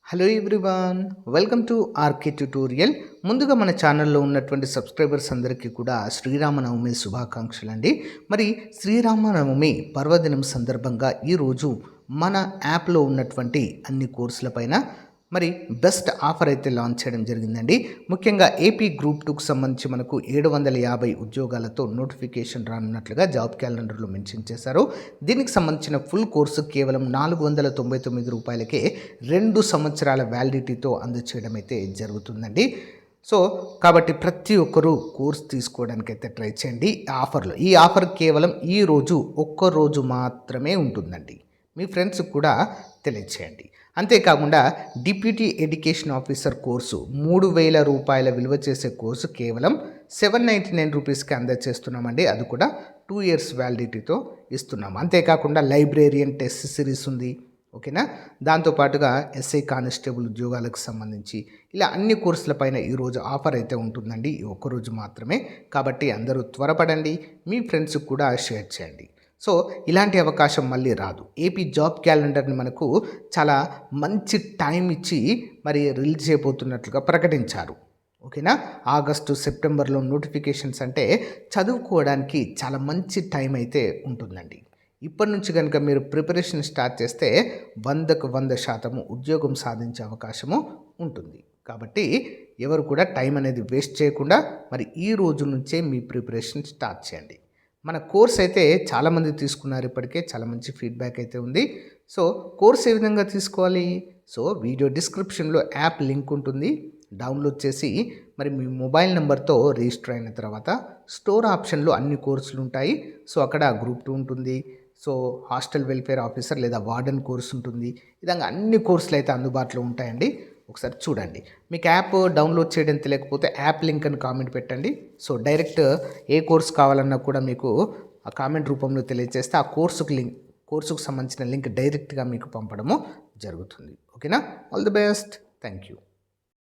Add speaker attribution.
Speaker 1: Hello everyone, welcome to RK tutorial. ముందుగా మన ఛానల్లో ఉన్నటువంటి సబ్స్క్రైబర్స్ అందరికీ కూడా శ్రీరామనవమి శుభాకాంక్షలు అండి. మరి శ్రీరామనవమి పర్వదినం సందర్భంగా ఈరోజు మన యాప్లో ఉన్నటువంటి అన్ని కోర్సులపైన మరి బెస్ట్ ఆఫర్ అయితే లాంచ్ చేయడం జరిగిందండి. ముఖ్యంగా ఏపీ గ్రూప్ 2కు సంబంధించి మనకు 750 ఉద్యోగాలతో నోటిఫికేషన్ రానున్నట్లుగా జాబ్ క్యాలెండర్లో మెన్షన్ చేశారు. దీనికి సంబంధించిన ఫుల్ కోర్సు కేవలం 499 రూపాయలకే 2 సంవత్సరాల వ్యాలిడిటీతో అందచేయడం అయితే జరుగుతుందండి. సో కాబట్టి ప్రతి ఒక్కరూ కోర్స్ తీసుకోవడానికి అయితే ట్రై చేయండి. ఈ ఆఫర్ కేవలం ఒక్కరోజు మాత్రమే ఉంటుందండి. మీ ఫ్రెండ్స్కి కూడా తెలియచేయండి. అంతేకాకుండా డిప్యూటీ ఎడ్యుకేషన్ ఆఫీసర్ కోర్సు 3000 రూపాయల విలువ చేసే కోర్సు కేవలం 799 రూపీస్కి అందజేస్తున్నామండి. అది కూడా 2 ఇయర్స్ వ్యాలిడిటీతో ఇస్తున్నాం. అంతేకాకుండా లైబ్రేరియన్ టెస్ట్ సిరీస్ ఉంది, ఓకేనా. దాంతోపాటుగా ఎస్ఐ కానిస్టేబుల్ ఉద్యోగాలకు సంబంధించి ఇలా అన్ని కోర్సులపైన ఈరోజు ఆఫర్ అయితే ఉంటుందండి. ఒక్కరోజు మాత్రమే, కాబట్టి అందరూ త్వరపడండి, మీ ఫ్రెండ్స్కి కూడా షేర్ చేయండి. సో ఇలాంటి అవకాశం మళ్ళీ రాదు. ఏపీ జాబ్ క్యాలెండర్ని మనకు చాలా మంచి టైం ఇచ్చి మరి రిలీజ్ చేయబోతున్నట్లుగా ప్రకటించారు, ఓకేనా. ఆగస్టు సెప్టెంబర్లో నోటిఫికేషన్స్ అంటే చదువుకోవడానికి చాలా మంచి టైం అయితే ఉంటుందండి. ఇప్పటి నుంచి కనుక మీరు ప్రిపరేషన్ స్టార్ట్ చేస్తే 100కు 100% ఉద్యోగం సాధించే అవకాశము ఉంటుంది. కాబట్టి ఎవరు కూడా టైం అనేది వేస్ట్ చేయకుండా మరి ఈ రోజు నుంచే మీ ప్రిపరేషన్ స్టార్ట్ చేయండి. మన కోర్స్ అయితే చాలామంది తీసుకున్నారు, ఇప్పటికే చాలా మంచి ఫీడ్బ్యాక్ అయితే ఉంది. సో కోర్స్ ఏ విధంగా తీసుకోవాలి? సో వీడియో డిస్క్రిప్షన్లో యాప్ లింక్ ఉంటుంది, డౌన్లోడ్ చేసి మరి మీ మొబైల్ నెంబర్తో రిజిస్టర్ అయిన తర్వాత స్టోర్ ఆప్షన్లో అన్ని కోర్సులు ఉంటాయి. సో అక్కడ గ్రూప్ 2 ఉంటుంది, సో హాస్టల్ వెల్ఫేర్ ఆఫీసర్ లేదా వార్డెన్ కోర్స్ ఉంటుంది. ఈ విధంగా అన్ని కోర్సులు అయితే అందుబాటులో ఉంటాయండి. ఒకసారి చూడండి. మీకు యాప్ డౌన్లోడ్ చేయడం తెలియకపోతే యాప్ లింక్ అని కామెంట్ పెట్టండి. సో డైరెక్ట్ ఏ కోర్స్ కావాలన్నా కూడా మీకు ఆ కామెంట్ రూపంలో తెలియజేస్తే ఆ కోర్సుకు సంబంధించిన లింక్ డైరెక్ట్గా మీకు పంపడము జరుగుతుంది, ఓకేనా. All the best, thank you.